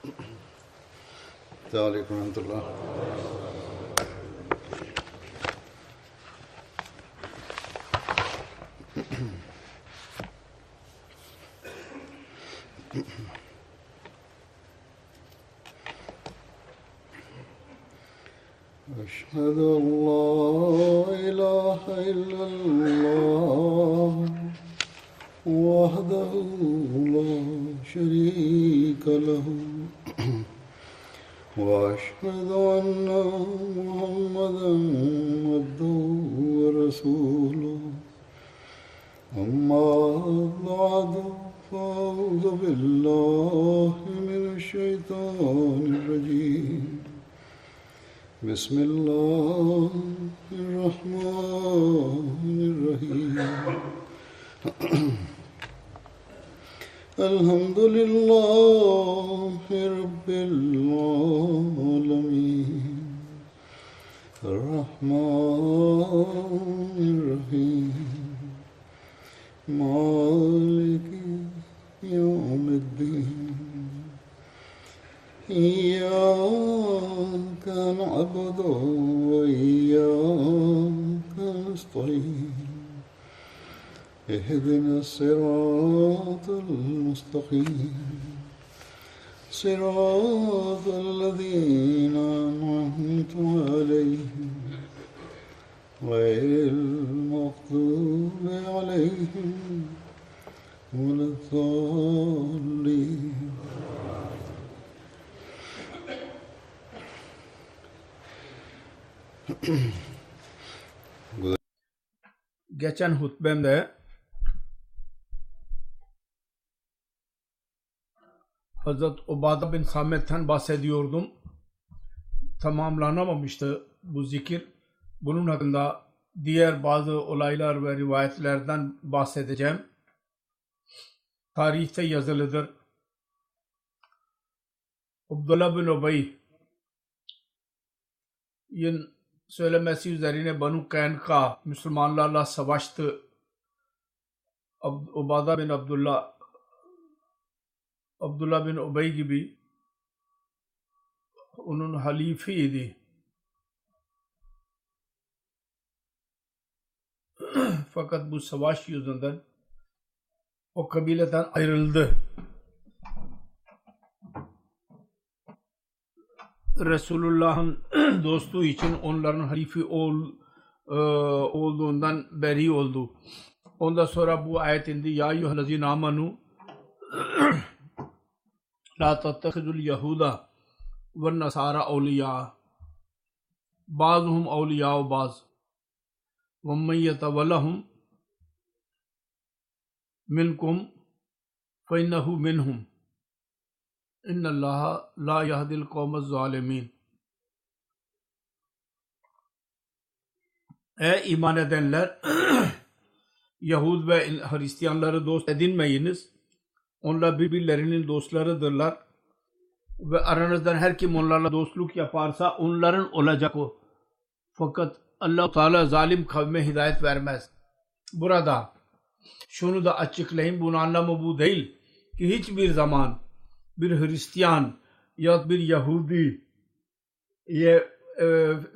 Assalamualaikum warahmatullah. أشهد أن لا إله إلا الله وحده لا شريك له وأشهد أن محمدا عبده ورسوله أما بعد فأعوذ بالله من الشيطان الرجيم بسم الله الرحمن الرحيم الحمد لله رب العالمين الرحمن الرحيم مالك يوم الدين إياك نعبد وإياك نستعين اهدنا الصراط المستقيم صراط الذين أنعمت عليهم غير المغضوب عليهم ولا الضالين. Geçen hutbemde Hazret Ubada bin Samet'ten bahsediyordum. Tamamlanamamıştı bu zikir. Bunun hakkında diğer bazı olaylar ve rivayetlerden bahsedeceğim. Tarihte yazılıdır. Abdullah bin Ubay'ın söylemesi üzerine Banu Kaynka Müslümanlarla savaştı. Ubada bin Abdullah bin Ubay gibi onun halifeydi. Fakat bu savaş yüzünden o kabileden ayrıldı. Resulullah'ın dostu için onların halife olduğundan beri oldu. Ondan sonra bu ayet indi. Ya eyyühellezine amanu la tattakhidul yahuda ve nasara awliya bazhum awliya baz ve men yetevellahum minkum fe innehu minhum İnnallaha la yahdil kavmez zalimin. Ey iman edenler Yahud ve Hristiyanları dost edinmeyiniz. Onlar birbirlerinin dostlarıdırlar. Ve aranızdan her kim onlarla dostluk yaparsa onların olacak o. Fakat Allah-u Teala zalim kavme hidayet vermez. Burada şunu da açıklayayım. Bunun anlamı bu değil ki hiçbir zaman bir Hristiyan ya bir Yahudi'ye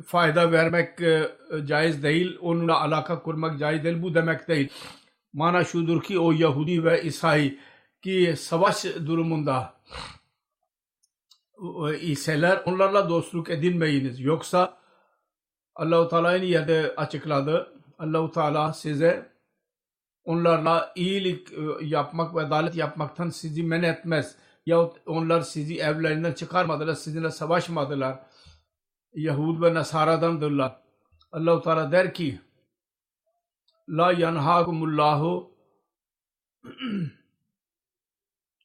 fayda vermek caiz değil. Onunla alaka kurmak caiz değil. Bu demek değil. Mana şudur ki o Yahudi ve İsa'yı ki savaş durumunda iseler onlarla dostluk edinmeyiniz. Yoksa Allah-u Teala'nın yerde açıkladı. Allah-u Teala size onlarla iyilik yapmak ve adalet yapmaktan sizi men etmez. Yahut onlar sizi evlerinden çıkarmadılar, sizinle savaşmadılar. Yahud ve Nasara'dandırlar. Allah-u Teala der ki La yanhakumullahu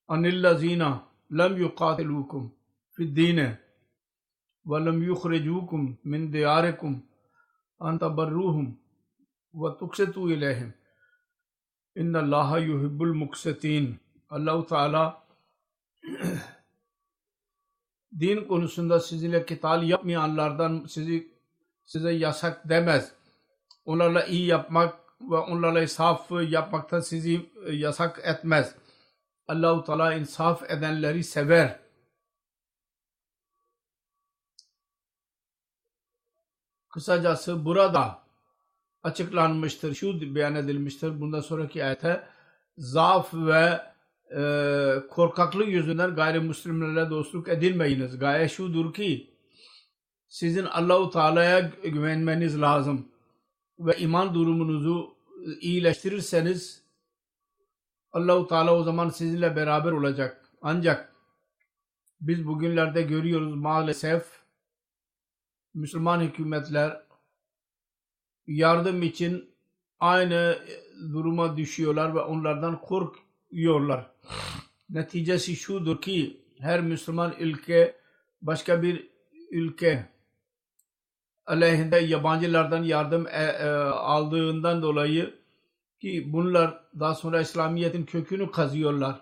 anillazina lem yuqatilukum fid dine ve lem yukhrijukum min diyarikum an tabarruhum ve tuksitu ileyhim innallaha yuhibbul muksitin. Allah-u Teala din konusunda sizinle kital yapmayanlardan size yasak demez. Onlarla iyi yapmak ve onlarla insaf yapmaktan sizi yasak etmez. Allah-u Teala insaf edenleri sever. Kısacası burada açıklanmıştır, şu beyan edilmiştir. Bundan sonraki ayete zaaf ve korkaklık yüzünden gayrimüslimlerle dostluk edilmeyiniz. Gaye şudur ki sizin Allahu Teala'ya güvenmeniz lazım ve iman durumunuzu iyileştirirseniz Allahu Teala o zaman sizinle beraber olacak. Ancak biz bugünlerde görüyoruz maalesef Müslüman hükümetler yardım için aynı duruma düşüyorlar ve onlardan korkuyorlar. Neticesi şudur ki her Müslüman ülke başka bir ülke aleyhinde yabancılardan yardım aldığından dolayı ki bunlar daha sonra İslamiyet'in kökünü kazıyorlar.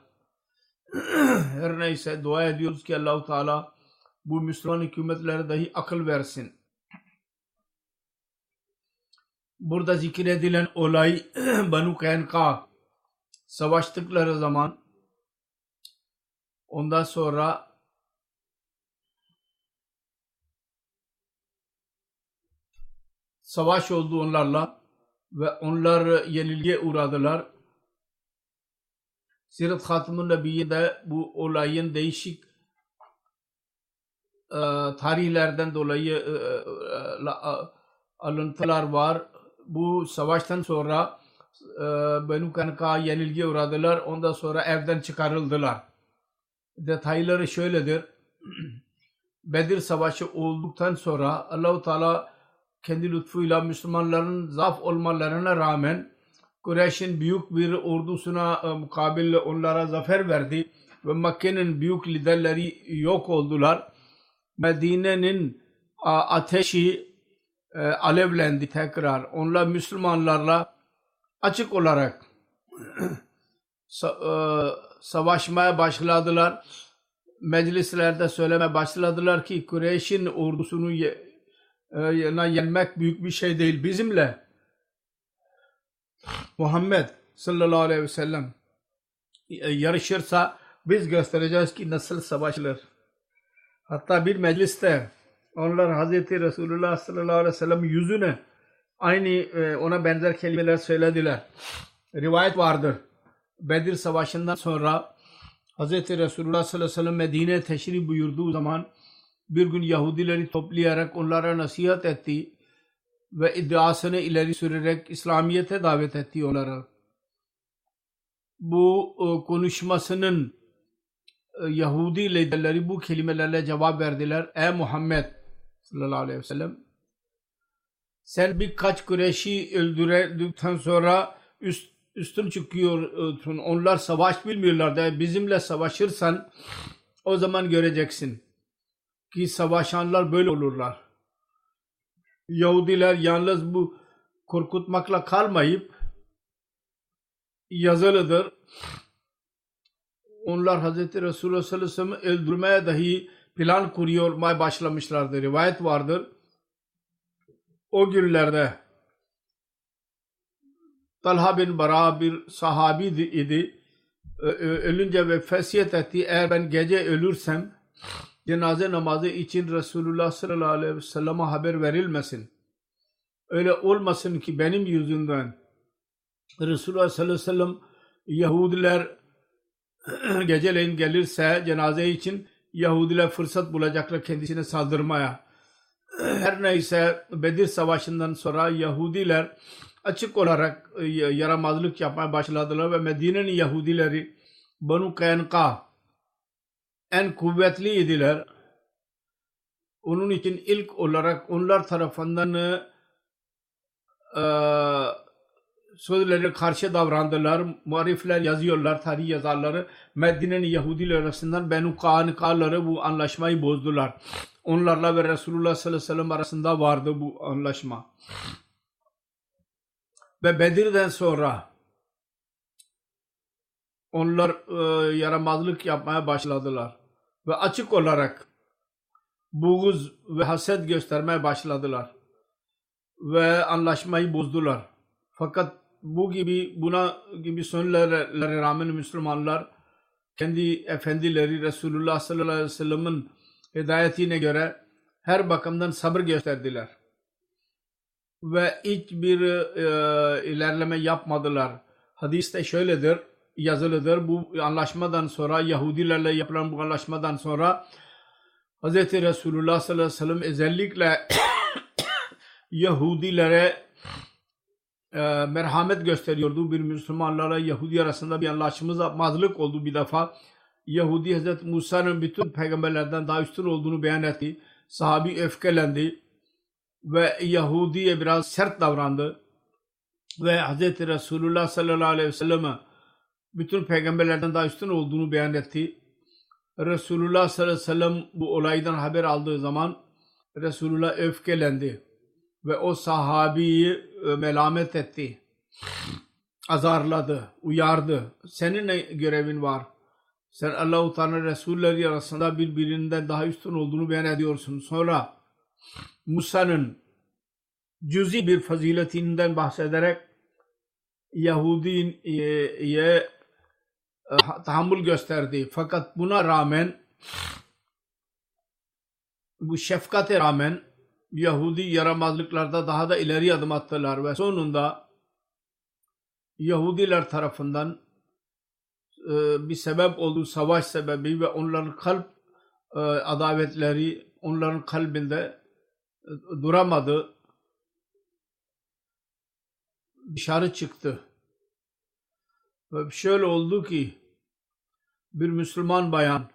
Her neyse dua ediyoruz ki Allah-u Teala bu Müslüman hükümetlere dahi akıl versin. Burada zikredilen olay Banu Qaynuqa savaştıkları zaman ondan sonra savaş oldu onlarla ve onlar yenilgiye uğradılar. Sirat Hatim'in Nebiyyinde bu olayın değişik tarihlerden dolayı alıntılar var. Bu savaştan sonra Banu Qaynuqa yenilgiye uğradılar. Ondan sonra evden çıkarıldılar. Detayları şöyledir. Bedir Savaşı olduktan sonra Allah-u Teala kendi lütfuyla Müslümanların zaaf olmalarına rağmen Kureyş'in büyük bir ordusuna mukabil onlara zafer verdi ve Mekke'nin büyük liderleri yok oldular. Medine'nin ateşi alevlendi tekrar. Onlar Müslümanlarla açık olarak savaşmaya başladılar. Meclislerde söylemeye başladılar ki Kureyş'in ordusunu yenmek büyük bir şey değil. Bizimle Muhammed sallallahu aleyhi ve sellem yarışırsa biz göstereceğiz ki nasıl savaşılır. Hatta bir mecliste onlar Hazreti Resulullah sallallahu aleyhi ve sellem yüzüne aynı ona benzer kelimeler söylediler. Rivayet vardır. Bedir Savaşı'ndan sonra Hazreti Resulullah sallallahu aleyhi ve sellem Medine'ye teşrif buyurduğu zaman bir gün Yahudileri toplayarak onlara nasihat etti ve iddiasını ileri sürerek İslamiyet'e davet etti onları. Bu konuşmasının Yahudi liderleri bu kelimelerle cevap verdiler. Ey Muhammed sallallahu aleyhi ve sellem, sen birkaç Kureyş'i öldürdükten sonra üstün çıkıyorsun. Onlar savaş bilmiyorlar da bizimle savaşırsan o zaman göreceksin ki savaşanlar böyle olurlar. Yahudiler yalnız bu korkutmakla kalmayıp yazılıdır. Onlar Hazreti Resulullah sallallahu aleyhi ve sellem'i öldürmeye dahi plan kurmaya başlamışlardı. Rivayet vardır. O günlerde Talha bin Bara bir sahabi idi. Ölünce ve fesiyet etti. Eğer ben gece ölürsem cenaze namazı için Resulullah sallallahu aleyhi ve sellem'e haber verilmesin. Öyle olmasın ki benim yüzümden Resulullah sallallahu aleyhi ve sellem Yahudiler geceleyin gelirse cenaze için Yahudiler fırsat bulacaklar kendisine saldırmaya. Her neyse Bedir Savaşı'ndan sonra Yahudiler açık olarak yaramazlık yapmaya başladılar ve Medine'nin Yahudileri Banu Qaynuqa en kuvvetliydiler. Onun için ilk olarak onlar tarafından sözlerine karşı davrandılar. Muharrifler yazıyorlar, tarih yazarları. Medine'nin Yahudiler arasından Banu Qaynuqa'ları bu anlaşmayı bozdular. Onlarla ve Resulullah sallallahu aleyhi ve sellem arasında vardı bu anlaşma. Ve Bedir'den sonra onlar yaramazlık yapmaya başladılar. Ve açık olarak buğuz ve haset göstermeye başladılar. Ve anlaşmayı bozdular. Fakat buna gibi sonlara rağmen Müslümanlar kendi efendileri Resulullah sallallahu aleyhi ve sellem'in hidayetine göre her bakımdan sabır gösterdiler. ve hiçbir ilerleme yapmadılar. Hadiste şöyledir, yazılıdır. Bu anlaşmadan sonra, Yahudilerle yapılan bu anlaşmadan sonra Hz. Resulullah sallallahu aleyhi ve sellem özellikle Yahudilere merhamet gösteriyordu. Bir Müslümanlarla Yahudi arasında bir anlaşmazlık oldu bir defa. Yahudi Hz. Musa'nın bütün peygamberlerden daha üstün olduğunu beyan etti. Sahabi öfkelendi ve Yahudi'ye biraz sert davrandı. Ve Hz. Resulullah sallallahu aleyhi ve sellem'e bütün peygamberlerden daha üstün olduğunu beyan etti. Resulullah sallallahu aleyhi ve sellem bu olaydan haber aldığı zaman Resulullah öfkelendi ve o sahabiyi melamet etti, azarladı, uyardı. Senin ne görevin var? Sen Allah-u Teala Resulleri arasında birbirinden daha üstün olduğunu beyan ediyorsun. Sonra Musa'nın cüzi bir faziletinden bahsederek Yahudi'ye tahammül gösterdi. Fakat buna rağmen, bu şefkate rağmen Yahudi yaramazlıklarda daha da ileri adım attılar ve sonunda Yahudiler tarafından bir sebep olduğu savaş sebebi ve onların kalp adavetleri onların kalbinde duramadı. Dışarı çıktı. Ve şöyle oldu ki bir Müslüman bayan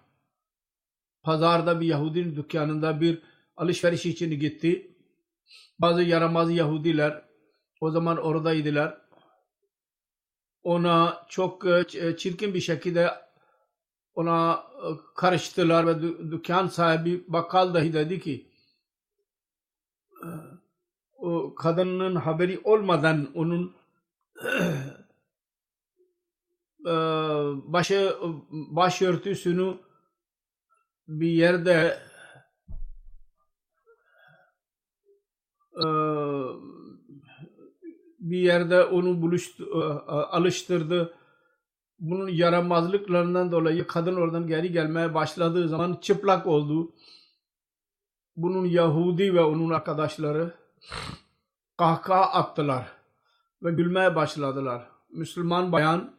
pazarda bir Yahudinin dükkanında bir alışveriş için gitti. Bazı yaramaz Yahudiler o zaman oradaydılar. Ona çok çirkin bir şekilde ona karıştılar ve dükkan sahibi bakkal dahi dedi ki o kadının haberi olmadan onun başörtüsünü bir yerde onu alıştırdı. Bunun yaramazlıklarından dolayı kadın oradan geri gelmeye başladığı zaman çıplak oldu. Bunun Yahudi ve onun arkadaşları kahkaha attılar ve gülmeye başladılar. Müslüman bayan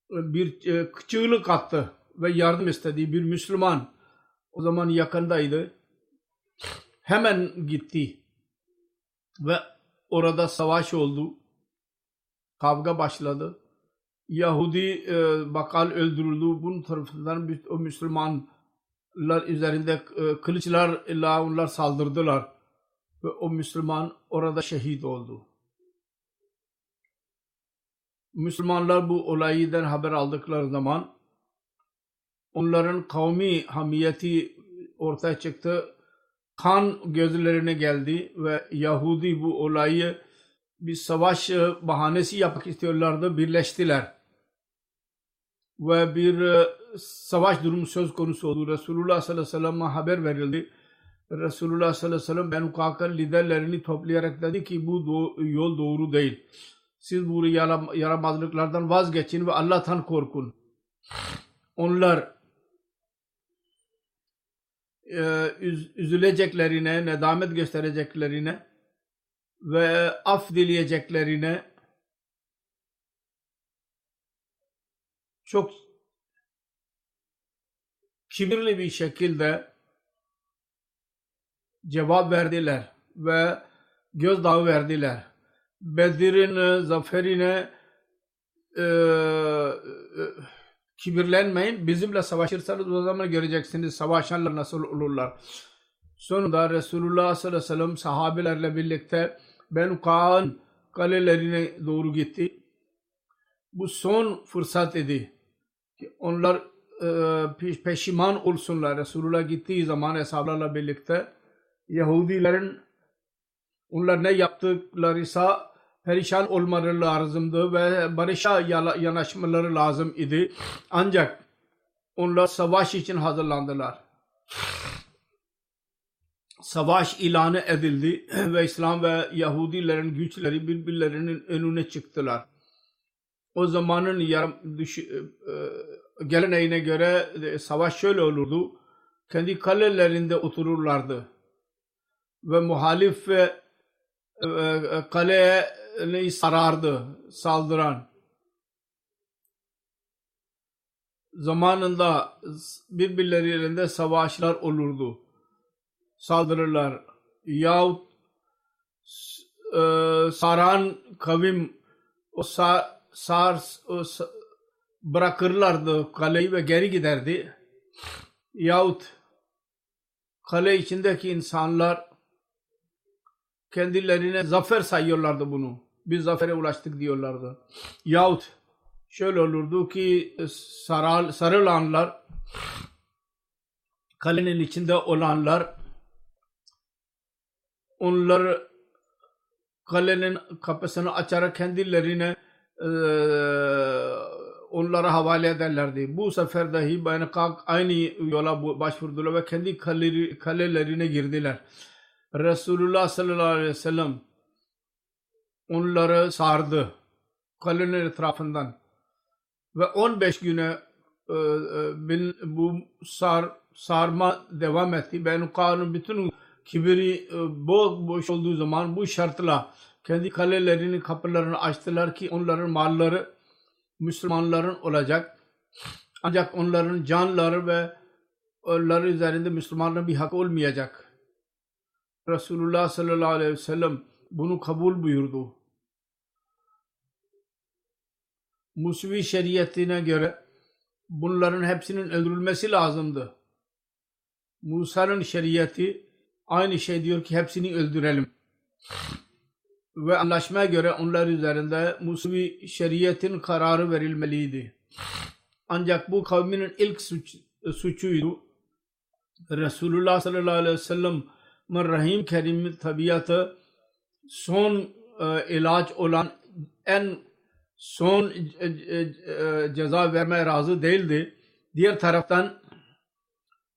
bir çığlık attı ve yardım istedi. Bir Müslüman o zaman yakındaydı. Hemen gitti ve orada savaş oldu. Kavga başladı. Yahudi bakkal öldürüldü. Bunun tarafından o Müslümanlar üzerinde kılıçlarla onlar saldırdılar. Ve o Müslüman orada şehit oldu. Müslümanlar bu olaydan haber aldıkları zaman onların kavmi hamiyeti ortaya çıktı. Kan gözlerine geldi ve Yahudi bu olayı bir savaş bahanesi yapmak istiyorlardı. Birleştiler. Ve bir savaş durumu söz konusu oldu. Resulullah sallallahu aleyhi ve sellem'e haber verildi. Resulullah sallallahu aleyhi ve sellem Benu Kaka'nın liderlerini toplayarak dedi ki bu yol doğru değil. Siz bu yaramazlıklardan vazgeçin ve Allah'tan korkun. Onlar üzüleceklerine, nedamet göstereceklerine ve af dileyeceklerine çok kibirli bir şekilde cevap verdiler ve gözdağı verdiler. Bedir'in zaferine kibirlenmeyin. Bizimle savaşırsanız o zaman göreceksiniz savaşanlar nasıl olurlar. Sonunda Resulullah sallallahu aleyhi ve sellem sahabelerle birlikte Benu Ka'nın kalelerine doğru gitti. Bu son fırsat idi ki onlar peşiman olsunlar. Resulullah gittiği zaman hesaplarla birlikte Yahudilerin onlar ne yaptıklarıysa perişan olmaları lazımdı ve barışa yanaşmaları lazım idi. Ancak onlar savaş için hazırlandılar. Savaş ilanı edildi ve İslam ve Yahudilerin güçleri birbirlerinin önüne çıktılar. O zamanın geleneğine göre savaş şöyle olurdu. Kendi kalelerinde otururlardı. Ve muhalif kaleyi sarardı saldıran. Zamanında birbirleriyle savaşlar olurdu. Saldırırlar. Yahut saran kavim bırakırlardı kaleyi ve geri giderdi. Yahut kale içindeki insanlar kendilerine zafer sayıyorlardı bunu. Biz zafere ulaştık diyorlardı. Yahut şöyle olurdu ki sarılanlar, kalenin içinde olanlar, onlar kalenin kapısını açarak kendilerine onlara havale ederlerdi. Bu sefer dahi aynı yola başvurdular ve kendi kalelerine girdiler. Resulullah sallallahu aleyhi ve sellem onları sardı kalenin etrafından ve 15 güne bu sarma devam etti. Benukan'ın bütün kibiri boş olduğu zaman bu şartla kendi kalelerinin kapılarını açtılar ki onların malları Müslümanların olacak. Ancak onların canları ve onların üzerinde Müslümanların bir hakkı olmayacak. Resulullah sallallahu aleyhi ve sellem bunu kabul buyurdu. Musevi şeriatine göre bunların hepsinin öldürülmesi lazımdı. Musa'nın şeriatı aynı şey diyor ki hepsini öldürelim. Ve anlaşmaya göre onlar üzerinde Musevi şeriatın kararı verilmeliydi. Ancak bu kavminin ilk suçuydu. Resulullah sallallahu aleyhi ve sellem Rahim Kerim tabiatı son ilaç olan en son ceza vermeye razı değildi. Diğer taraftan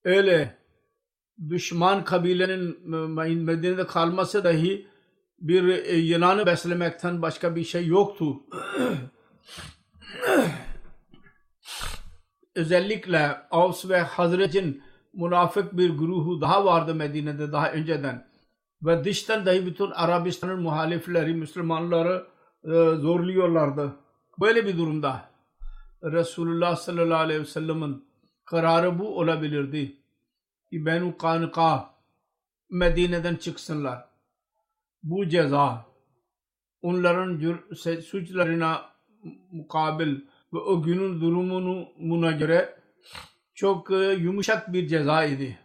öyle düşman kabilenin Medine'de kalması dahi bir yılanı beslemekten başka bir şey yoktu. Özellikle Avs ve Hazret'in münafık bir grubu daha vardı Medine'de daha önceden. Ve dıştan dahi bütün Arabistan'ın muhalifleri Müslümanları zorluyorlardı. Böyle bir durumda Resulullah sallallahu aleyhi ve sellem'in kararı bu olabilirdi. Ki Benu Kanuka Medine'den çıksınlar. Bu ceza onların suçlarına mukabil ve o günün durumuna göre çok yumuşak bir ceza idi.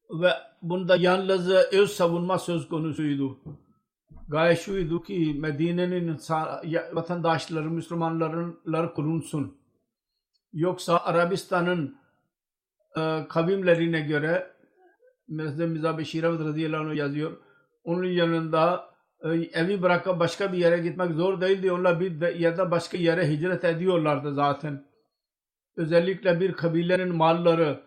Ve bunda yalnız öz savunma söz konusuydu. Gaye şuydu ki Medine'nin vatandaşları, Müslümanlar korunsun. Yoksa Arabistan'ın kavimlerine göre Mirza Beşir Ahmet radıyallahu anh yazıyor. Onun yanında evi bırakıp başka bir yere gitmek zor değildi. Onlar bir ya da başka yere hicret ediyorlardı zaten. Özellikle bir kabilenin malları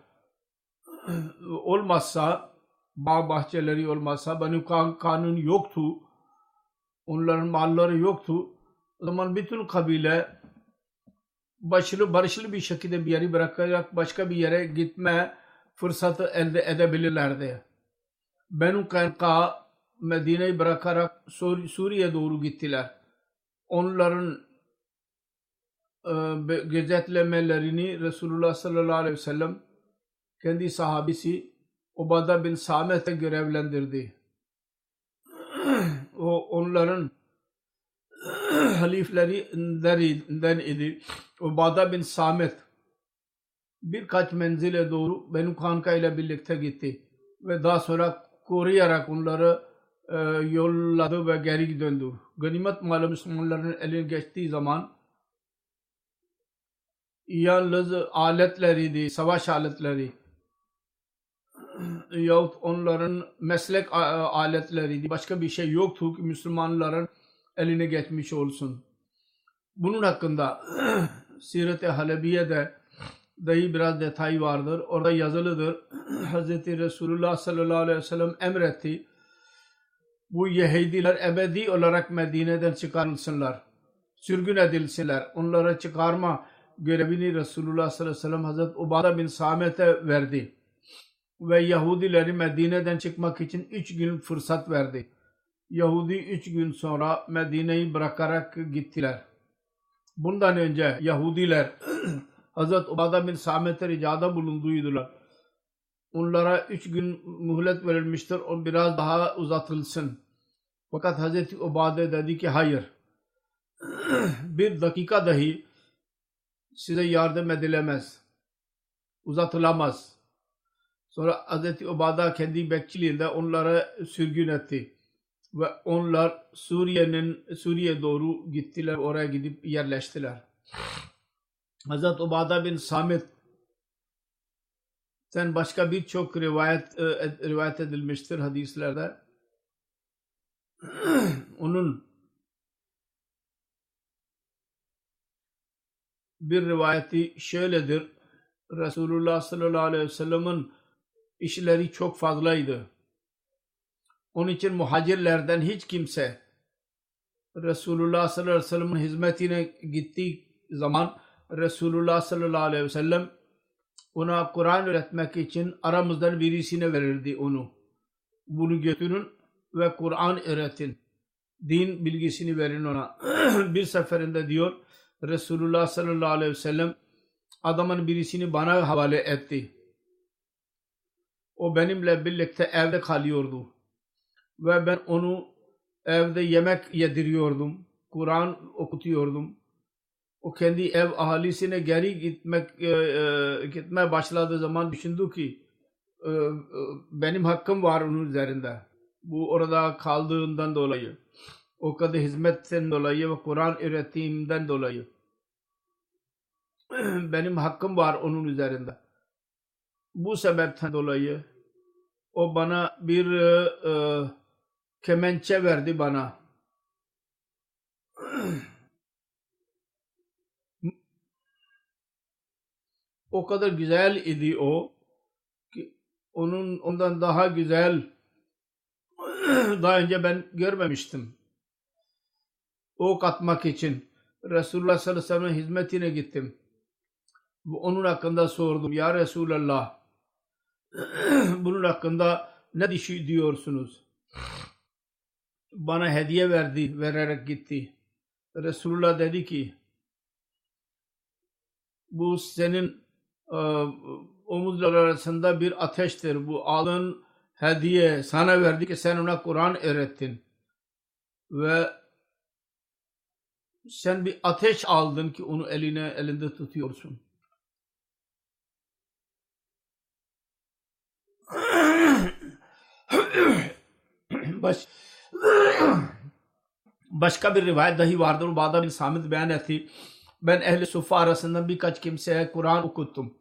olmazsa, bağ bahçeleri olmazsa, Banu Kanun yoktu. Onların malları yoktu. O zaman bütün kabile barışlı bir şekilde bir yeri bırakarak başka bir yere gitme fırsatı elde edebilirlerdi. Banu Kanka Medine'yi bırakarak Suriye'ye doğru gittiler. Onların gözetlemelerini Resulullah sallallahu aleyhi ve sellem kendi sahabesi Ubada bin Samet'e görevlendirdi. O onların haliflerinden idi. Ubada bin Samet birkaç menzile doğru Benu Kanka ile birlikte gitti. Ve daha sonra koruyarak onları yolladı ve geri döndü. Ganimet malı Müslümanların eline geçtiği zaman yalnız aletleriydi, savaş aletleri yahut onların meslek aletleriydi. Başka bir şey yoktu ki Müslümanların eline geçmiş olsun. Bunun hakkında Siret-i Halebiye'de dahi biraz detay vardır. Orada yazılıdır. Hz. Resulullah sallallahu aleyhi ve sellem emretti. Bu Yahudiler ebedi olarak Medine'den çıkarılsınlar. Sürgün edilsinler. Onlara çıkarma görevini Resulullah sallallahu aleyhi ve sellem Hz. Ubada bin Samet'e verdi. Ve Yahudileri Medine'den çıkmak için 3 gün fırsat verdi. Yahudi 3 gün sonra Medine'yi bırakarak gittiler. Bundan önce Yahudiler Hazreti Ubada bin Samet'e ricada bulunduydular. Onlara 3 gün mühlet verilmiştir. O biraz daha uzatılsın. Fakat Hazreti Ubade dedi ki hayır. Bir dakika dahi size yardım edilemez. Uzatılamaz. Sonra Hazreti Ubada kendi bekçiliğinde onlara sürgün etti. Ve onlar Suriye'ye doğru gittiler. Oraya gidip yerleştiler. Hazreti Ubada bin Samit sen başka birçok rivayet edilmiştir hadislerde. Onun bir rivayeti şöyledir. Resulullah sallallahu aleyhi ve sellem'in işleri çok fazlaydı. Onun için muhacirlerden hiç kimse Resulullah sallallahu aleyhi ve sellem'in hizmetine gittiği zaman Resulullah sallallahu aleyhi ve sellem ona Kur'an öğretmek için aramızdan birisine verirdi onu. Bunu götürün ve Kur'an öğretin. Din bilgisini verin ona. Bir seferinde diyor Resulullah sallallahu aleyhi ve sellem adamın birisini bana havale etti. O benimle birlikte evde kalıyordu. Ve ben onu evde yemek yediriyordum. Kur'an okutuyordum. O kendi ev ahalisine geri gitmeye başladığı zaman düşündü ki benim hakkım var onun üzerinde. Bu orada kaldığından dolayı. O kadar hizmetten dolayı ve Kur'an öğrettiğimden dolayı. Benim hakkım var onun üzerinde. Bu sebepten dolayı o bana bir kemençe verdi bana. O kadar güzel idi o ki ondan daha güzel daha önce ben görmemiştim. Ok atmak için Resulullah sallallahu aleyhi ve sellem'in hizmetine gittim. Onun hakkında sordum. Ya Resulallah bunun hakkında ne düşünüyorsunuz? Bana hediye vererek gitti. Resulullah dedi ki bu senin omuzlar arasında bir ateştir. Bu aldığın hediye sana verdi ki sen ona Kur'an öğrettin. Ve sen bir ateş aldın ki onu elinde tutuyorsun. Başka bir rivayet dahi vardır. Ubada bin Samit beyan etti. Ben Ehl-i Suffa arasından birkaç kimseye Kur'an okuttum.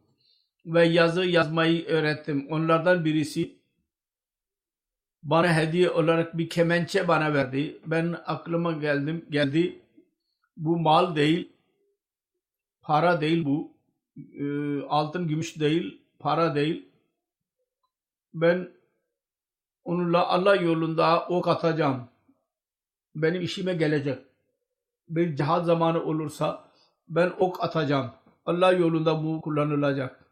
Ve yazı yazmayı öğrettim. Onlardan birisi bana hediye olarak bir kemençe bana verdi. Ben aklıma geldi. Bu mal değil. Para değil bu. Altın, gümüş değil. Para değil. Ben onunla Allah yolunda ok atacağım. Benim işime gelecek. Bir cihad zamanı olursa ben ok atacağım. Allah yolunda bu kullanılacak.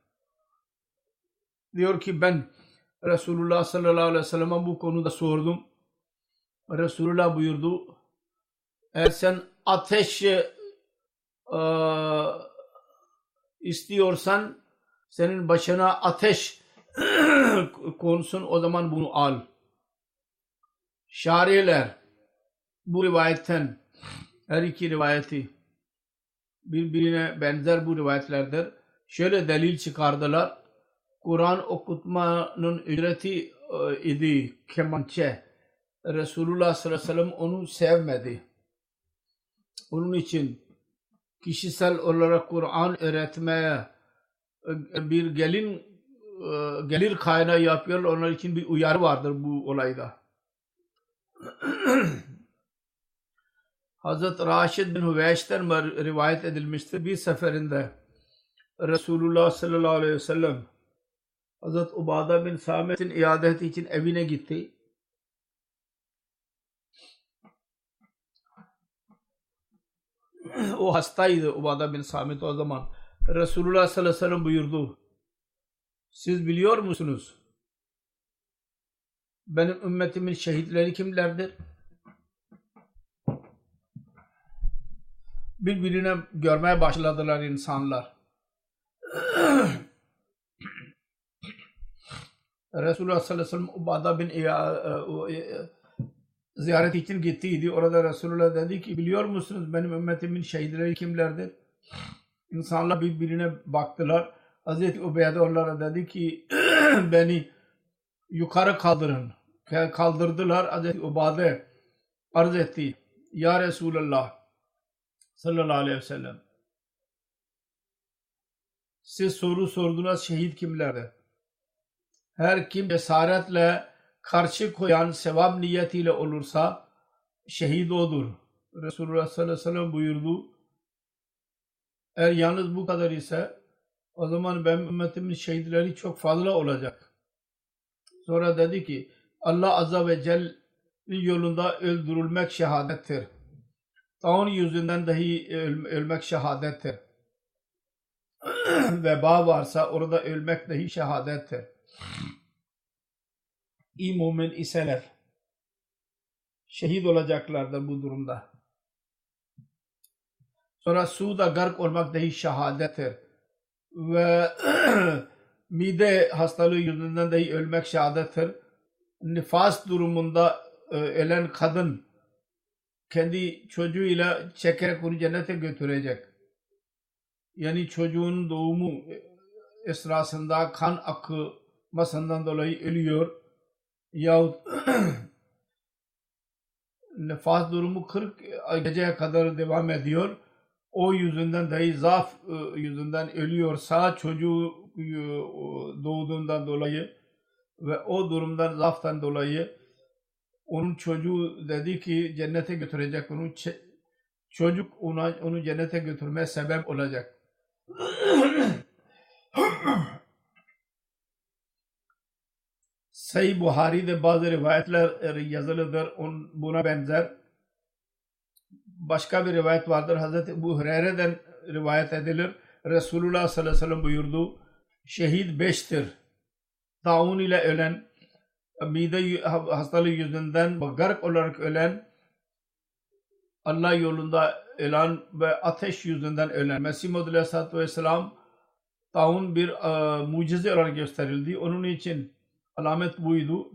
Diyor ki ben Resulullah sallallahu aleyhi ve sellem'e bu konuda sordum. Resulullah buyurdu. Eğer sen ateş istiyorsan senin başına ateş konsun, o zaman bunu al. Şariler bu rivayetten her iki rivayeti birbirine benzer bu rivayetlerdir. Şöyle delil çıkardılar. Kur'an okutmanın ücreti idi kemançe. Resulullah sallallahu aleyhi ve sellem onu sevmedi. Onun için kişisel olarak Kur'an öğretmeye bir gelir kaynağı yapıyorlar. Onlar için bir uyarı vardır bu olayda. Hazreti Raşid bin Hüveyş'ten rivayet edilmiştir. Bir seferinde Resulullah sallallahu aleyhi ve sellem Hazreti Ubada bin Samet'in iadeti için evine gitti. O hastaydı Ubada bin Samit o zaman. Resulullah sallallahu aleyhi ve sellem buyurdu. Siz biliyor musunuz? Benim ümmetimin şehitleri kimlerdir? birbirine görmeye başladılar insanlar. Resulullah sallallahu aleyhi ve sellem Ubada bin ziyaret için gittiydi. Orada Resulullah dedi ki biliyor musunuz benim ümmetimin şehitleri kimlerdir? İnsanlar birbirine baktılar. Hazreti Ubeyde onlara dedi ki beni yukarı kaldırın. Kaldırdılar. Hazreti Ubade arz etti. Ya Resulallah sallallahu aleyhi ve sellem siz soru sordunuz şehit kimlerdir? Her kim cesaretle karşı koyan sevap niyetiyle olursa şehit odur. Resulullah sallallahu aleyhi ve sellem buyurdu. Eğer yalnız bu kadar ise o zaman benim ümmetimin şehitleri çok fazla olacak. Sonra dedi ki Allah azze ve celle'nin yolunda öldürülmek şehadettir. Taun yüzünden dahi ölmek şehadettir. Veba varsa orada ölmek dahi şehadettir. İyi mümin iseler şehit olacaklardır bu durumda. Sonra suda gark olmak dahi şehadettir. Ve mide hastalığı yüzünden dahi ölmek şehadettir. Nifas durumunda ölen kadın kendi çocuğuyla çekerek onu cennete götürecek. Yani çocuğun doğumu esnasında kan akmasından dolayı ölüyor. Yahut nefas durumu 40 geceye kadar devam ediyor. O yüzünden dahi zaaf yüzünden ölüyorsa çocuğu doğduğundan dolayı ve o durumdan zaaftan dolayı onun çocuğu dedi ki cennete götürecek onu. Çocuk onu cennete götürmeye sebep olacak. Sahih Buhari'de bazı rivayetler yazılıdır buna benzer. Başka bir rivayet vardır. Hazreti Ebu Hureyre'den rivayet edilir. Resulullah sallallahu aleyhi ve sellem buyurdu. Şehit 5'tir. Taun ile ölen, mide hastalığı yüzünden gark olarak ölen, Allah yolunda ölen ve ateş yüzünden ölen. Mesih Maud aleyhissalatü vesselam taun bir mucize olarak gösterildi. Onun için alamet buydu.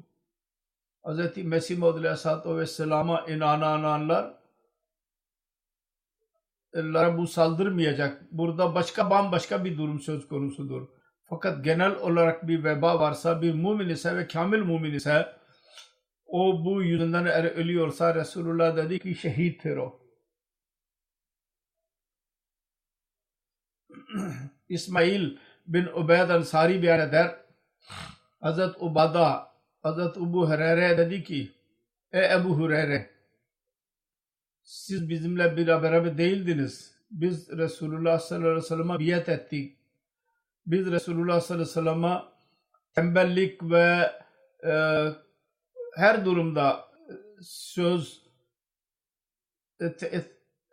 Hz. Mesih Maud aleyhissalatü vesselama inananlar bu saldırmayacak. Burada bambaşka bir durum söz konusudur. Fakat genel olarak bir veba varsa, bir mümin ise ve kamil mümin ise o bu yüzünden ölüyorsa Resulullah dedi ki şehittir o. İsmail bin Ubeyd Ansari beyan eder. Hazreti Ubada, Hazreti Ebu Hureyre dedi ki ey Ebu Hureyre siz bizimle beraber değildiniz. Biz Resulullah sallallahu aleyhi ve sellem'e biat ettik. Biz Resulullah sallallahu aleyhi ve sellem'e tembellik ve her durumda söz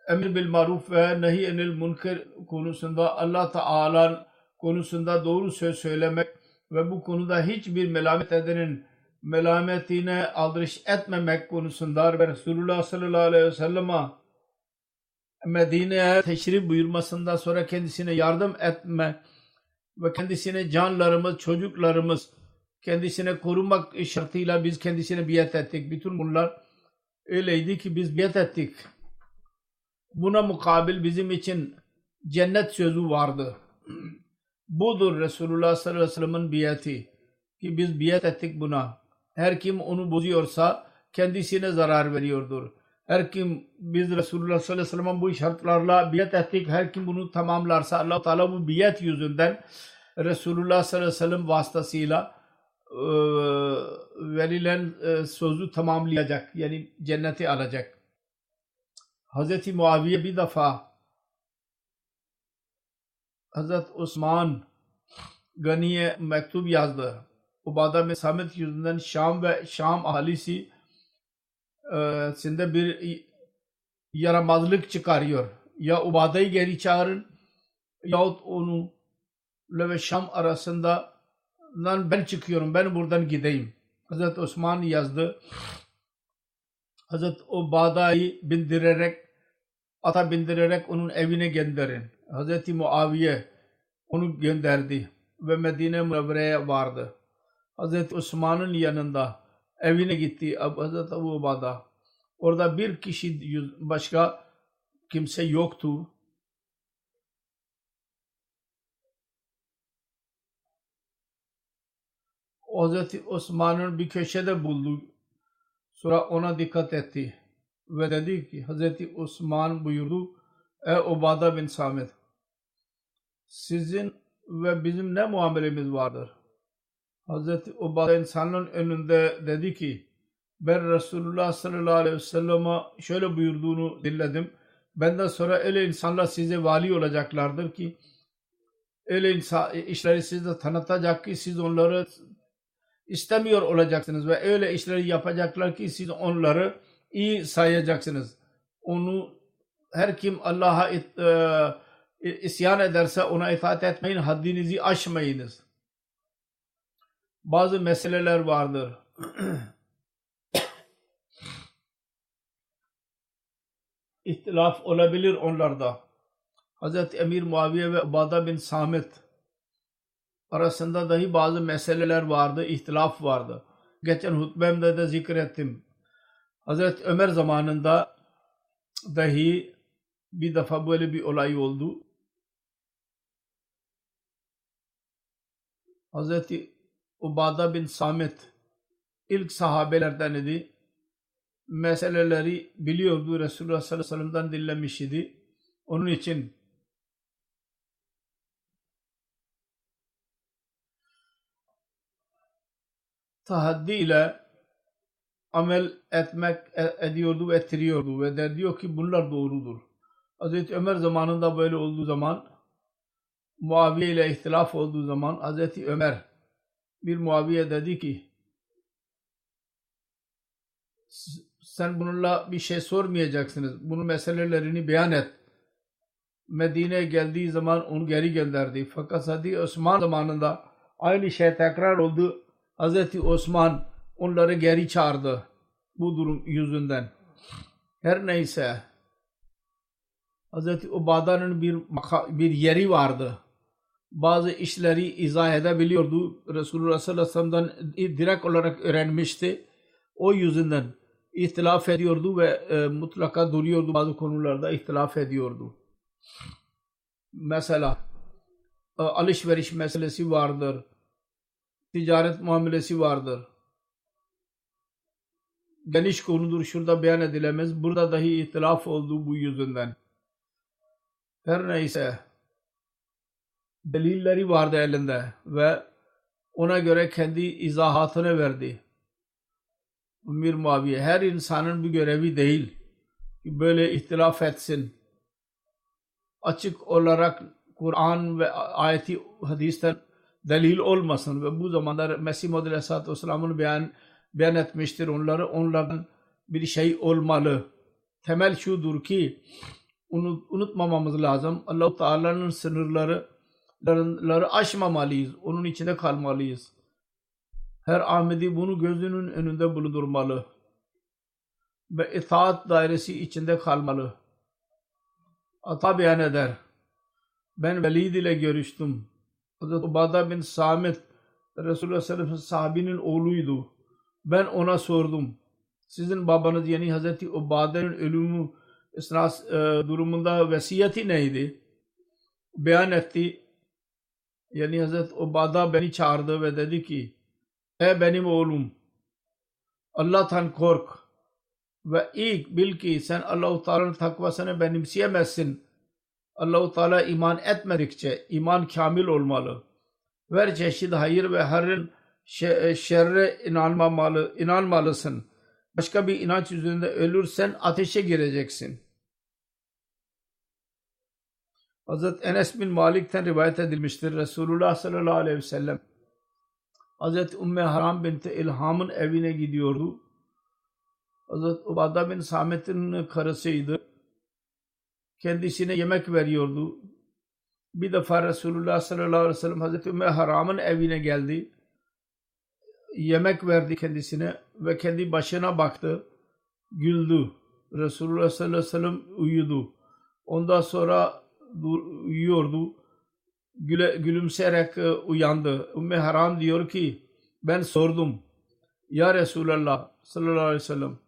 emir bil maruf ve nehi enil münker konusunda Allah Teala konusunda doğru söz söylemek ve bu konuda hiçbir melamet edenin melametine aldırış etmemek konusunda ve Resulullah sallallahu aleyhi ve sellem'e Medine'ye teşrif buyurmasından sonra kendisine yardım etme ve kendisine canlarımız, çocuklarımız kendisine korumak şartıyla biz kendisine biat ettik. Bütün bunlar öyleydi ki biz biat ettik. Buna mukabil bizim için cennet sözü vardı. Budur Resulullah sallallahu aleyhi ve sellem'in biati ki biz biat ettik buna. Her kim onu bozuyorsa kendisine zarar veriyordur. Her kim biz Resulullah sallallahu aleyhi ve sellem'in bu şartlarla biat ettik. Her kim bunu tamamlarsa Allah Teala bu biat yüzünden Resulullah sallallahu aleyhi ve sellem vasıtasıyla verilen sözü tamamlayacak. Yani cenneti alacak. Hazreti Muaviye bir defa Hazreti Osman Gani'ye mektup yazdı. Ubada bin Samit yüzünden Şam ve Şam ahalisi sinde bir yaramazlık çıkarıyor. Ya Ubada'yı geri çağırın yahut onu ve Şam arasında ben çıkıyorum, ben buradan gideyim. Hazreti Osman yazdı. Hazreti Ubada'yı bindirerek ata bindirerek onun evine gönderin. Hazreti Muaviye onu gönderdi ve Medine Münevvere'ye vardı. Hazreti Osman'ın yanında evine gitti Hazreti Ebu Ubada. Orada bir kişi, başka kimse yoktu. Hazreti Osman'ın bir köşede buldu. Sonra ona dikkat etti ve dedi ki Hazreti Osman buyurdu: Ey Ubada bin Samit, sizin ve bizim ne muamelemiz vardır? Hazreti Ubada insanların önünde dedi ki ben Resulullah sallallahu aleyhi ve sellem'e şöyle buyurduğunu dinledim. Benden sonra öyle insanlar size vali olacaklardır ki öyle işleri size tanıtacak ki siz onları istemiyor olacaksınız ve öyle işleri yapacaklar ki siz onları iyi sayacaksınız. Onu her kim Allah'a isyan ederse ona itaat etmeyin, haddinizi aşmayınız. Bazı meseleler vardır. İhtilaf olabilir onlarda. Hazreti Emir Muaviye ve Ubada bin Samit arasında dahi bazı meseleler vardı, ihtilaf vardı. Geçen hutbemde de zikrettim. Hazreti Ömer zamanında dahi bir defa böyle bir olay oldu. Hazreti Ubada bin Samit ilk sahabelerden idi. Meseleleri biliyordu, Resulullah sallallahu aleyhi ve sellem'den dinlemiş idi. Onun için tahaddi ile amel ediyordu ve ettiriyordu ve diyor ki bunlar doğrudur. Hazreti Ömer zamanında böyle olduğu zaman, Muaviye ile ihtilaf olduğu zaman Hazreti Ömer bir Muaviye dedi ki sen bununla bir şey sormayacaksınız. Bunun meselelerini beyan et. Medine'ye geldiği zaman onu geri gönderdi. Fakat Hazreti Osman zamanında aynı şey tekrar oldu. Hazreti Osman onları geri çağırdı bu durum yüzünden. Her neyse Hazreti Ubada'nın bir yeri vardı. Bazı işleri izah edebiliyordu. Resulullah sallallahu aleyhi ve sellem'den direkt olarak öğrenmişti. O yüzünden ihtilaf ediyordu ve mutlaka duruyordu. Bazı konularda ihtilaf ediyordu. Mesela alışveriş meselesi vardır. Ticaret muamelesi vardır. Geniş konudur. Şurada beyan edilemez. Burada dahi ihtilaf oldu bu yüzünden. Her neyse delilleri vardı elinde ve ona göre kendi izahatını verdi. Emir Muaviye her insanın bir görevi değil ki böyle ihtilaf etsin. Açık olarak Kur'an ve ayeti hadisten delil olmasın ve bu zamanda Mesih Muhammed Aleyhisselatü Vesselam'ın beyan etmiştir onlardan bir şey olmalı. Temel şudur ki unutmamamız lazım. Allah-u Teala'nın sınırları aşmamalıyız. Onun içinde kalmalıyız. Her Ahmedi bunu gözünün önünde bulundurmalı. Ve itaat dairesi içinde kalmalı. Ata beyan eder. Ben Velid ile görüştüm. Hazreti Ubada bin Samit Resulullah sallallahu aleyhi ve sellem sahabinin oğluydu. Ben ona sordum. Sizin babanız yani Hazreti Ubada'nın ölümü durumunda vesiyeti neydi? Beyan etti. Yani Hazreti Ubada beni çağırdı ve dedi ki ey benim oğlum Allah'tan kork ve ilk bil ki sen Allah-u Teala'nın takvasını benimseyemezsin. Allah-u Teala iman etmedikçe iman kamil olmalı. Her çeşit hayır ve her şerre inanmalısın. Başka bir inanç üzerinde ölürsen ateşe gireceksin. Hazreti Enes bin Malik'ten rivayet edilmiştir. Resulullah sallallahu aleyhi ve sellem Hazreti Ümmü Haram binti İlham'ın evine gidiyordu. Hazreti Ubada bin Samit'in karısıydı. Kendisine yemek veriyordu. Bir defa Resulullah sallallahu aleyhi ve sellem Hazreti Ümmü Haram'ın evine geldi. Yemek verdi kendisine ve kendi başına baktı. Güldü. Resulullah sallallahu aleyhi ve sellem uyudu. Ondan sonra uyuyordu. Gülümseyerek uyandı. Ümmü Haram diyor ki ben sordum. Ya Resulallah sallallahu aleyhi ve sellem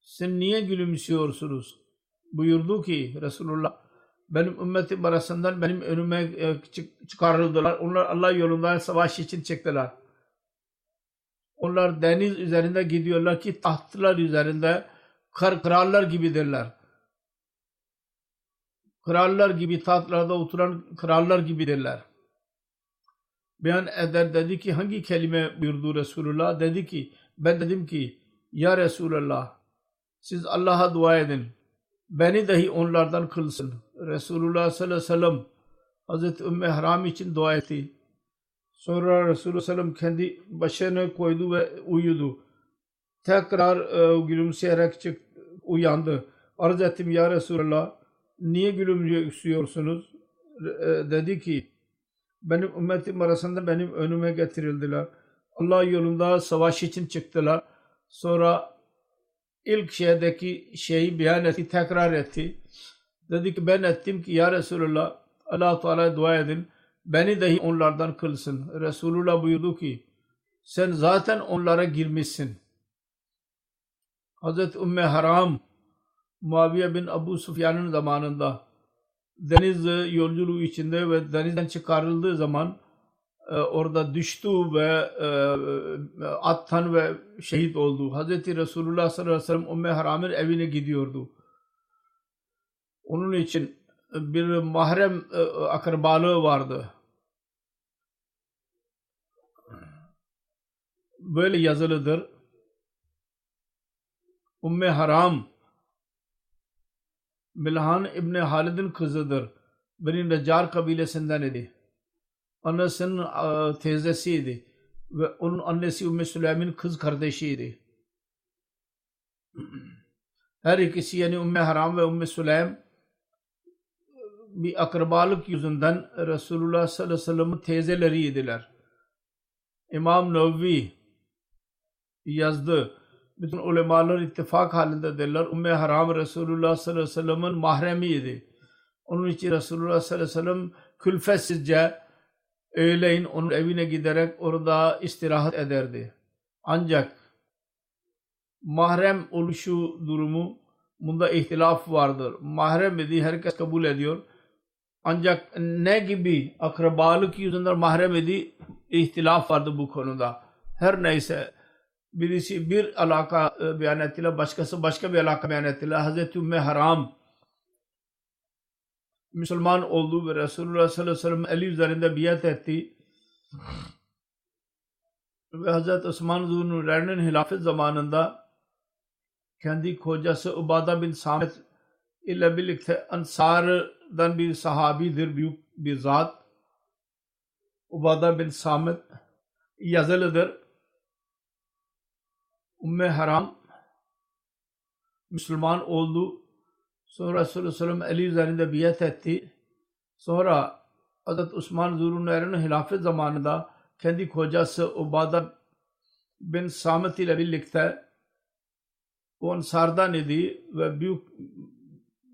sen niye gülümsüyorsunuz? Buyurdu ki Resulullah benim ümmetim arasından benim önüme çıkarıldılar. Onlar Allah yolunda savaş için çıktılar. Onlar deniz üzerinde gidiyorlar ki tahtlar üzerinde krallar gibidirler. Krallar gibi tahtlarda oturan krallar gibidirler. Beyan eder dedi ki hangi kelime buyurdu Resulullah? Dedi ki ben dedim ki ya Resulullah siz Allah'a dua edin. Beni dahi onlardan kılsın. Resulullah sallallahu aleyhi ve sellem Hazreti Ümmü Haram için dua etti. Sonra Resulullah sallallahu aleyhi ve sellem kendi başına koydu ve uyudu. Tekrar gülümseyerek uyandı. Arz ettim ya Resulullah niye gülümsüyorsunuz? Dedi ki benim ümmetim arasında benim önüme getirildiler. Allah yolunda savaş için çıktılar. Sonra ilk şeyi beyan etti, tekrar etti. Dedi ki ben ettim ki ya Resulullah Allah-u Teala'ya dua edin. Beni dahi onlardan kılsın. Resulullah buyurdu ki sen zaten onlara girmişsin. Hazreti Ümmü Haram Muaviye bin Abu Sufyan'ın zamanında deniz yolculuğu içinde ve denizden çıkarıldığı zaman orada düştü ve attan ve şehit oldu. Hazreti Resulullah sallallahu aleyhi ve sellem Ümmü Haram'ın evine gidiyordu. Onun için bir mahrem akrabalığı vardı. Böyle yazılıdır. Ümmü Haram Milhan İbni Halid'in kızıdır. Beni Neccar kabilesinden idi. Annesinin teyzesiydi. Ve onun annesi Ümmü Süleym'in kız kardeşiydi. Her ikisi yani Ümmü Haram ve Ümmü Süleym bir akrabalık yüzünden Resulullah sallallahu aleyhi ve sellem'in teyzeleriydiler. İmam Nevevi yazdı. Bütün ulemalar ittifak halindedirler. Ümmü Haram Resulullah sallallahu aleyhi ve sellem'in mahremiydi. Onun için Resulullah sallallahu aleyhi ve sellem külfetsizce öğleyin onun evine giderek orada istirahat ederdi. Ancak mahrem oluşu durumu bunda ihtilaf vardır. Mahrem idi herkes kabul ediyor. Ancak ne gibi akrabalık yüzünden mahrem idi ihtilaf vardı bu konuda. Her neyse birisi bir alaka beyan ettiler, başkası başka bir alaka beyan ettiler. Hazreti Ümmü Haram Müslüman oldu ve Resulullah sallallahu aleyhi ve sellem eli üzerinde biat etti. Ve Hazreti Osman Zülnureyni'nin hilafet zamanında kendi kocası Ubada bin Samit ile birlikte Ansar'dan bir sahabidir, büyük bir zat. Ubada bin Samit yazılıdır. Ümmü Haram Müslüman oldu. Sonra Resulullah sallallahu aleyhi ve sellem eli üzerinde biat etti. Sonra Hazreti Osman Zülnureyni'nin hilafet zamanında kendi kocası Ubada bin Samit ile birlikte o Ansar'dan idi ve büyük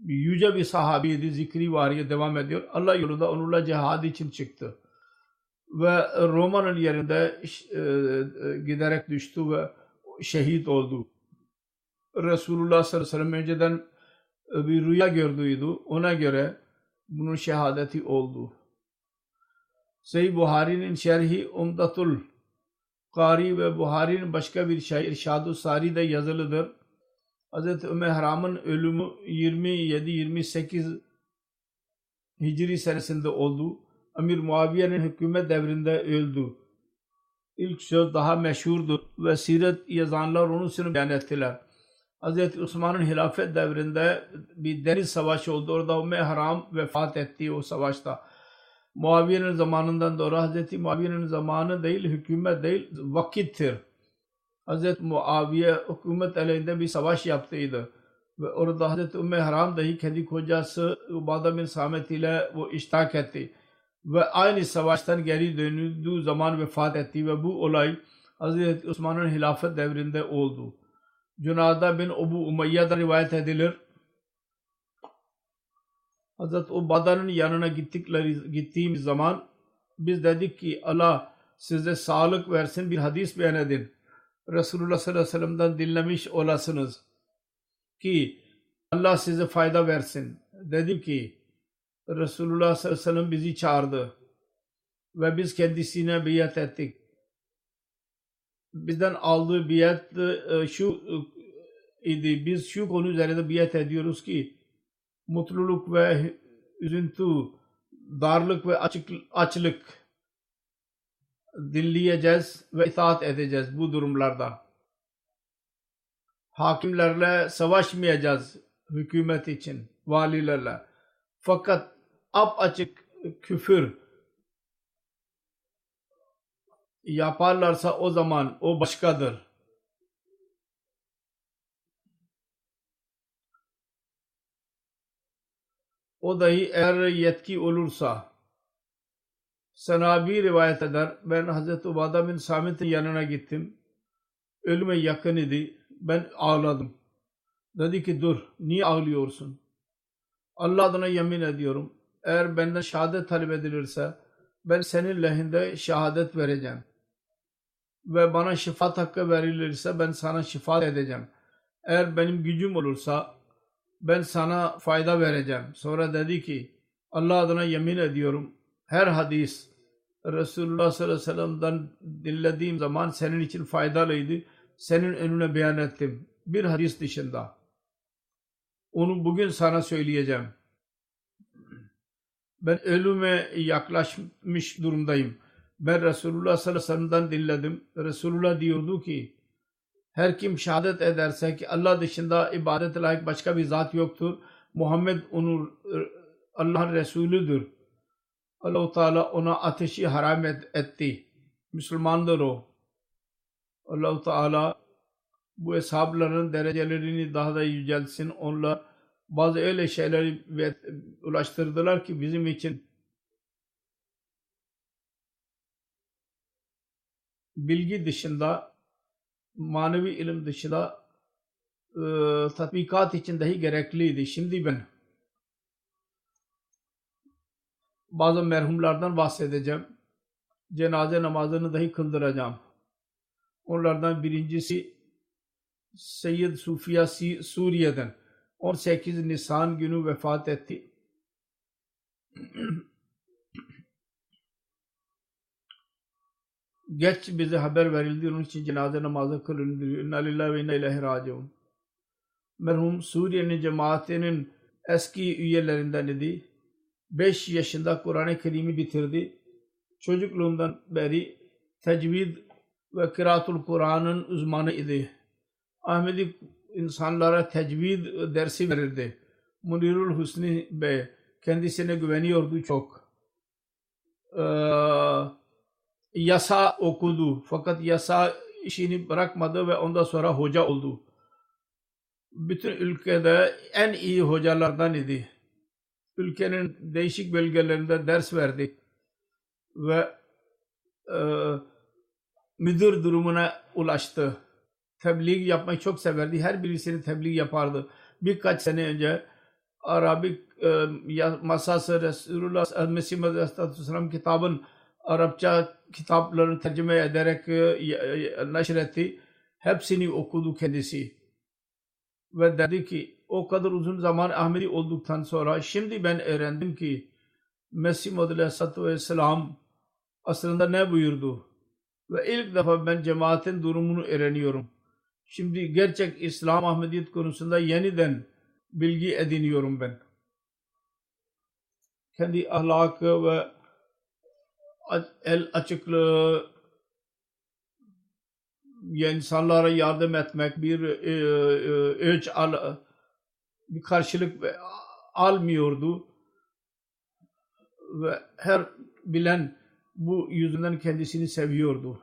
yüce bir sahabiydi, zikri variye devam ediyor. Allah yolunda onunla cihad için çıktı. Ve Roma'nın yerinde giderek düştü ve şehit oldu. Resulullah sallallahu aleyhi ve sellem önceden bir rüya gördüydü. Ona göre bunun şehadeti oldu. Sahih Buhari'nin şerhi Umdatul Kari ve Buhari'nin başka bir şerhi İrşad-ı Sari'de yazılıdır. Hazreti Ümmü Haram'ın ölümü 27-28 Hicri senesinde oldu. Amir Muaviye'nin hükümet devrinde öldü. İlk söz daha meşhurdur ve siret yazanlar onun için beyan ettiler. Hazreti Osman'ın hilafet devrinde bir deniz savaşı oldu. Orada Ümmü Haram vefat etti o savaşta. Muaviye'nin zamanından sonra Hazreti Muaviye'nin zamanı değil, hükümet değil, vakittir. Hazreti Muaviye hükümet aleyhinde bir savaş yaptıydı. Ve orada Hazreti Ümmü Haram dahi kendi kocası Ubada bin Samit ile o iştirak etti. Ve aynı savaştan geri döndüğü zaman vefat etti ve bu olay Hazreti Osman'ın hilafet devrinde oldu. Cunada bin Ebu Umayya'da rivayet edilir. Hazreti Ubada'nın yanına gittiğimiz zaman biz dedik ki Allah size sağlık versin, bir hadis beyan edin. Resulullah sallallahu aleyhi ve sellem'den dinlemiş olasınız ki Allah size fayda versin. Dedim ki Resulullah sallallahu aleyhi ve sellem bizi çağırdı ve biz kendisine biat ettik. Bizden aldığı biat şu idi. Biz şu konu üzerinde biat ediyoruz ki mutluluk ve üzüntü, darlık ve açlık dinleyeceğiz ve itaat edeceğiz bu durumlarda. Hakimlerle savaşmayacağız hükümet için, valilerle. Fakat apaçık küfür yaparlarsa o zaman o başkadır. O dahi eğer yetki olursa. Sanabi rivayet eder. Ben Hazreti Ubada bin Samit'in yanına gittim. Ölüme yakın idi. Ben ağladım. Dedi ki dur, niye ağlıyorsun? Allah adına yemin ediyorum. Eğer benden şehadet talep edilirse ben senin lehinde şehadet vereceğim. Ve bana şifaat hakkı verilirse ben sana şifaat edeceğim. Eğer benim gücüm olursa ben sana fayda vereceğim. Sonra dedi ki Allah adına yemin ediyorum. Her hadis Resulullah sallallahu aleyhi ve sellem'den dinlediğim zaman senin için faydalıydı. Senin önüne beyan ettim. Bir hadis dışında. Onu bugün sana söyleyeceğim. Ben ölüme yaklaşmış durumdayım. Ben Resulullah sallallahu aleyhi ve sellem'den dinledim. Resulullah diyordu ki her kim şehadet ederse ki Allah dışında ibadete layık başka bir zat yoktur. Muhammed onun Allah'ın Resulüdür. Allah-u Teala ona ateşi haram etti. Müslümandır o. Allah-u Teala bu eshabların derecelerini daha da yüceltsin. Onlar bazı öyle şeyleri ulaştırdılar ki bizim için bilgi dışında, manevi ilim dışında tatbikat için dahi gerekliydi. Şimdi ben bazı merhumlardan bahsedeceğim. Cenaze namazını dahi kıldıracağım. Onlardan birincisi Seyyid Sufiya Suriye'den 18 Nisan günü vefat etti. Geç bize haber verildi. Onun için cenaze namazı kılındı. İnna lillahi ve inna ileyhi raciun. Merhum Suriye'nin cemaatinin eski üyelerinden idi. 5 yaşında Kur'an-ı Kerim'i bitirdi. Çocukluğundan beri tecvid ve kıraatul Kur'an'ın uzmanı idi. Ahmedi insanlara tecvid dersi verirdi. Munirul Husni Bey kendisine güveniyordu çok. Yasa okudu fakat yasa işini bırakmadı ve ondan sonra hoca oldu. Bütün ülkede en iyi hocalardan idi. Ülkenin değişik bölgelerinde ders verdi ve müdür durumuna ulaştı. Tebliğ yapmayı çok severdi. Her birisini tebliğ yapardı. Birkaç sene önce Arabik masası Resulullah Mesih Aleyhisselam kitabın Arapça kitaplarını tercüme ederek neşretti. Hepsini okudu kendisi. Ve dedi ki o kadar uzun zaman Ahmedi olduktan sonra şimdi ben öğrendim ki Mesih Aleyhisselam aslında ne buyurdu? Ve ilk defa ben cemaatin durumunu öğreniyorum. Şimdi gerçek İslam Ahmediyet konusunda yeniden bilgi ediniyorum ben. Kendi ahlakı ve el açıklığı, insanlara yardım etmek, bir bir karşılık almıyordu. Ve her bilen bu yüzünden kendisini seviyordu.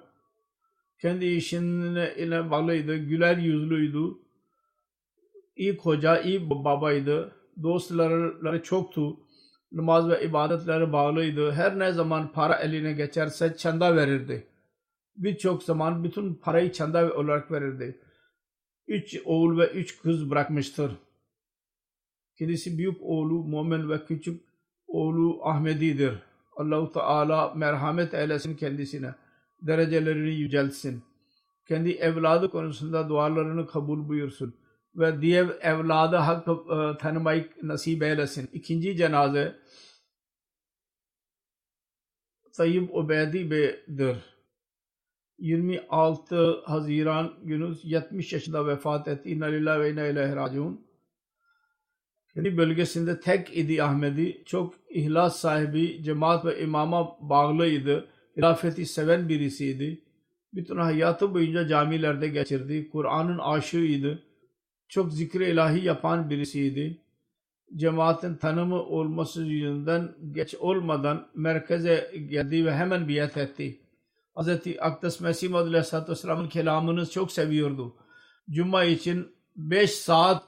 Kendi işine bağlıydı, güler yüzlüydü. İyi koca, iyi babaydı. Dostları çoktu. Namaz ve ibadetleri bağlıydı. Her ne zaman para eline geçerse çanda verirdi. Birçok zaman bütün parayı çanda olarak verirdi. 3 oğul ve 3 kız bırakmıştır. Kendisi büyük oğlu Muhammed ve küçük oğlu Ahmedi'dir. Allah-u Teala merhamet eylesin kendisine. Derecelerini yüceltsin. Kendi evladı konusunda dualarını kabul buyursun. Ve diğer evladı hakkı tanımayı nasip eylesin. İkinci cenaze Tayyip Ubeydi Bey'dir. 26 Haziran günü 70 yaşında vefat etti. İnna lillahi ve inna ileyhi raciun. Kendi bölgesinde tek idi Ahmedi. Çok ihlas sahibi, cemaat ve imama bağlıydı. Hilafeti seven birisiydi. Bütün hayatı boyunca camilerde geçirdi. Kur'an'ın aşığıydı. Çok zikri ilahi yapan birisiydi. Cemaatin tanımı olması yüzünden geç olmadan merkeze geldi ve hemen biat etti. Hz. Akdas Mesih Maud Aleyhisselatü Vesselam'ın kelamını çok seviyordu. Cuma için 5 saat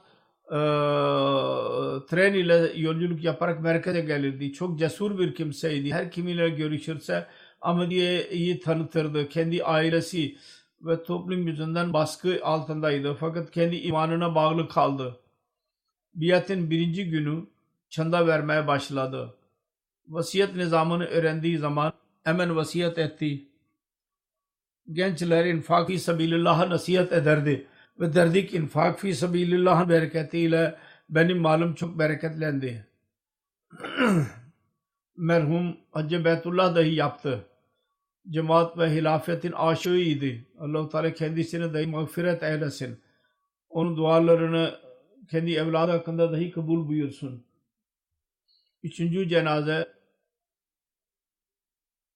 tren ile yolculuk yaparak merkeze gelirdi. Çok cesur bir kimseydi. Her kiminle görüşürse Ahmediye'yi tanıtırdı. Kendi ailesi ve toplum yüzünden baskı altındaydı. Fakat kendi imanına bağlı kaldı. Biatın birinci günü çanda vermeye başladı. Vasiyet nizamını öğrendiği zaman hemen vasiyet etti. Gençler infak fi sabilillah'a nasihat ederdi. Ve derdi ki infak fi sabilillah'ın bereketiyle benim malım çok bereketlendi. Merhum Hacı Beytullah dahi yaptı. Cemaat ve hilafetin aşığıydı. Allah-u Teala kendisine dahi mağfiret eylesin. Onun dualarını kendi evladı hakkında dahi kabul buyursun. Üçüncü cenaze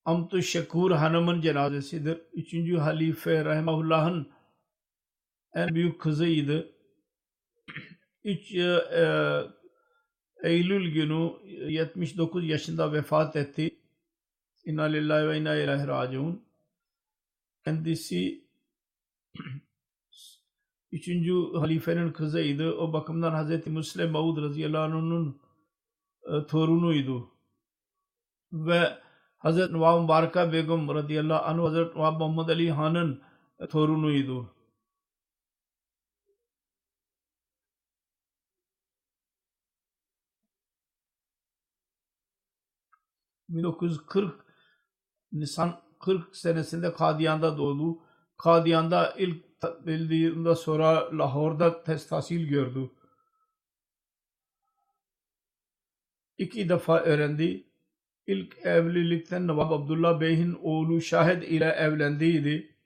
Amtu Şekur Hanım'ın cenazesidir. Üçüncü halife Rahimahullah'ın en büyük kızıydı. 3 Eylül günü 79 yaşında vefat etti. İnna lillahi ve inna ileyhi raciun. Kendisi 3. halifenin kızıydı. O bakımdan Hz. Müslim Maud radıyallahu anh'ın torunuydu. Ve Hz. Nawab Baraka Begum radıyallahu anh Hz. Nawab Muhammad Ali Han'ın torunuydu. Nisan 40 senesinde Kadiyan'da doğdu. Kadiyan'da ilk bildiğinde sonra Lahor'da tahsil gördü. 2 defa öğrendi. İlk evlilikten Nawab Abdullah Bey'in oğlu Şahid ile evlendiydi.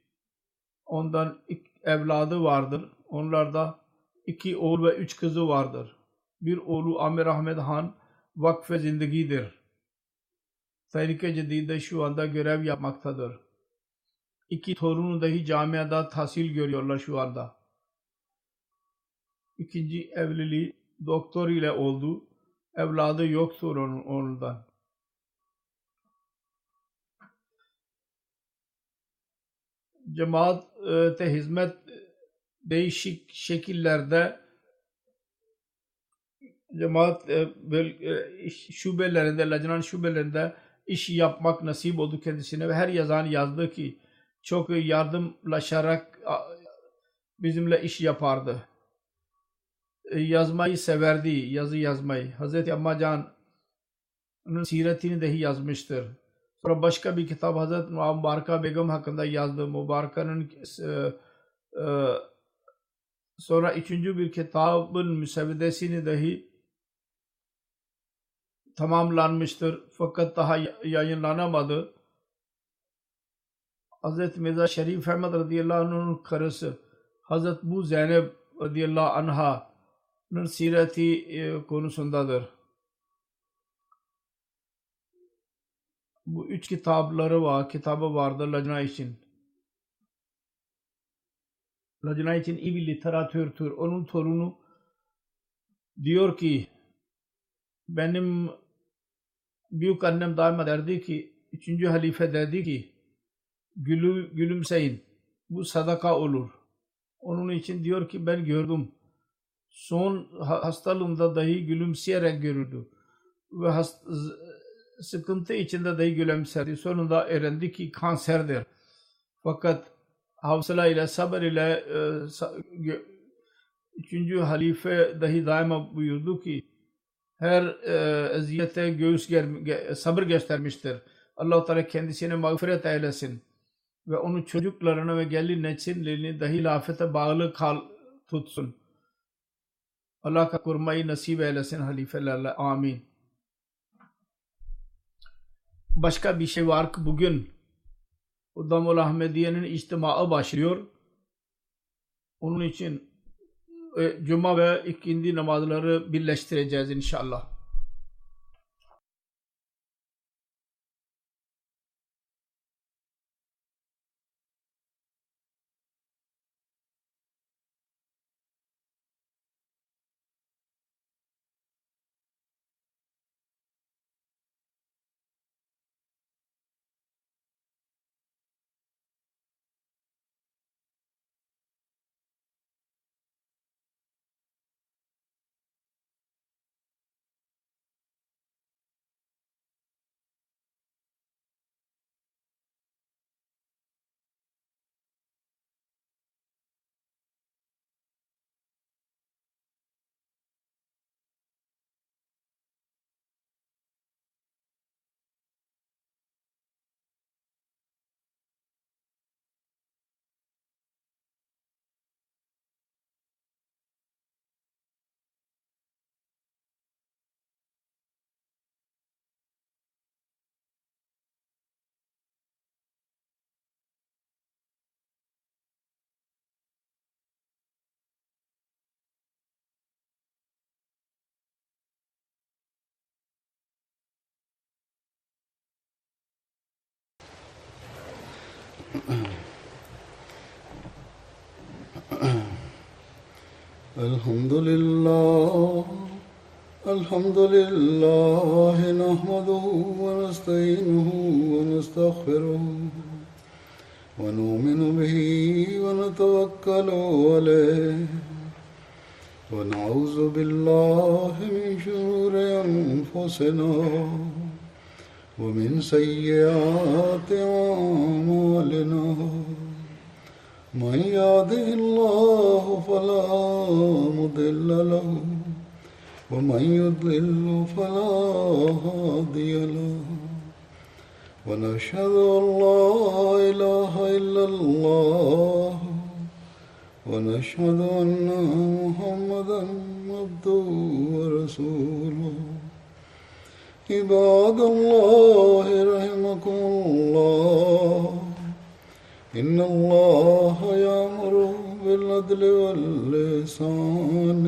Ondan 2 evladı vardır. Onlarda 2 oğul ve 3 kızı vardır. Bir oğlu Amir Ahmed Han Vakf-ı Zindegi'dir. Tehrik-i Cedid'de şu anda görev yapmaktadır. 2 torunu dahi camiada tahsil görüyorlar şu anda. İkinci evliliği doktor ile oldu. Evladı yoktur ondan. Cemaate hizmet değişik şekillerde cemaat şubelerinde, lacnan şubelerinde iş yapmak nasip oldu kendisine ve her yazan yazdı ki çok yardımlaşarak bizimle iş yapardı. Yazmayı severdi, yazı yazmayı. Hazreti Amma Can'ın siretini dahi yazmıştır. Sonra başka bir kitap Hazreti Mübaraka Begum hakkında yazdı. Mübaraka'nın sonra 3. bir kitabın müsevvedesini dahi tamamlanmıştır. Fakat daha yayınlanamadı. Hazreti Mirza Şerif Ahmed radıyallahu anh'ın karısı Hazreti Bu Zeynep radıyallahu anh'ın sireti konusundadır. Bu 3 kitabı vardır lacna için. Lacna için iyi bir literatürdür. Onun torunu diyor ki benim büyük annem daima derdi ki 3. halife dedi ki gülümseyin. Bu sadaka olur. Onun için diyor ki ben gördüm. Son hastalığımda dahi gülümseyerek görürdü. Ve sıkıntı içinde dahi gülümserdi. Sonunda öğrendi ki kanserdir. Fakat havsala ile sabır ile 3. halife dahi daima buyurdu ki her eziyete sabır göstermiştir. Allah-u Teala kendisine mağfiret eylesin ve onun çocuklarına ve gelin nesillerini dahi hilafete bağlı tutsun. Allah ka kurmayı nasip eylesin halifelerle. Amin. Başka bir şey var ki bugün Damul Ahmediye'nin içtimaı başlıyor. Onun için Cuma ve ikindi namazları birleştireceğiz inşallah. الحمد لله نحمده ونستعينه ونستغفره ونؤمن به ونتوكل عليه ونعوذ بالله من شرور أنفسنا ومن سيئات أعمالنا من يهده الله فلا مضل له ومن يضلل فلا هادي له ونشهد أن لا إله إلا الله ونشهد أن محمدا عبده ورسوله عباد الله رحمكم الله إن الله يأمر بالعدل والإحسان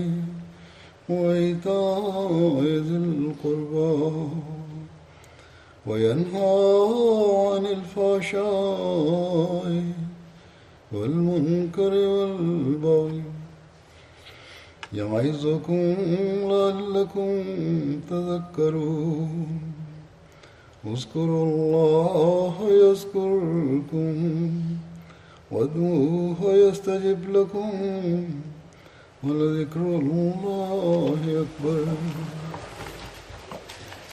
وإيتاء ذي القربى وينهى عن الفحشاء والمنكر والبغي يعظكم لعلكم تذكرون اذكروا الله يذكركم وادعوه يستجب لكم ولذكر الله أكبر